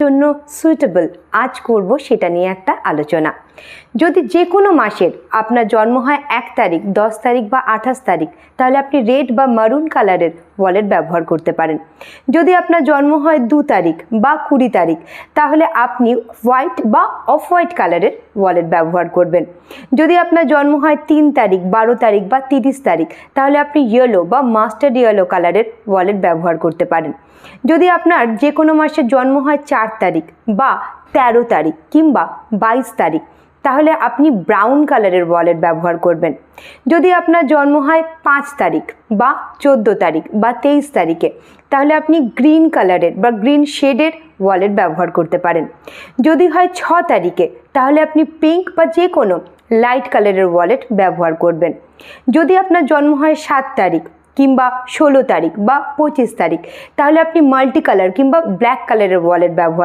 জন্য সুইটেবল আজ করব সেটা নিয়ে একটা আলোচনা। যদি যে কোনো মাসের আপনার জন্ম হয় 1 তারিখ, 10 তারিখ বা 28 তারিখ, তাহলে আপনি রেড বা মারুন কালারের ওয়ালেট ব্যবহার করতে পারেন। যদি আপনার জন্ম হয় 2 তারিখ বা 20 তারিখ, তাহলে আপনি হোয়াইট বা অফ হোয়াইট কালারের ওয়ালেট ব্যবহার করবেন। যদি আপনার জন্ম হয় 3 তারিখ, 12 তারিখ বা 30 তারিখ, তাহলে আপনি ইয়েলো বা মাস্টার্ড ইয়েলো কালারের ওয়ালেট ব্যবহার করতে পারেন। যদি আপনার যে কোনো মাসের জন্ম হয় 4 তারিখ বা 13 তারিখ কিংবা 22 তারিখ, তাহলে আপনি ব্রাউন কালারের ওয়ালেট ব্যবহার করবেন। যদি আপনার জন্ম হয় 5 তারিখ বা 14 তারিখ বা 23 তারিখে, তাহলে আপনি গ্রিন কালারের বা গ্রিন শেডের ওয়ালেট ব্যবহার করতে পারেন। যদি হয় 6 তারিখে, তাহলে আপনি পিঙ্ক বা যে কোনো লাইট কালারের ওয়ালেট ব্যবহার করবেন। যদি আপনার জন্ম হয় 7 তারিখ কিংবা 16 তারিখ বা 25 তারিখ, তাহলে আপনি মাল্টি কালার কিংবা ব্ল্যাক কালারের ওয়ালেট ব্যবহার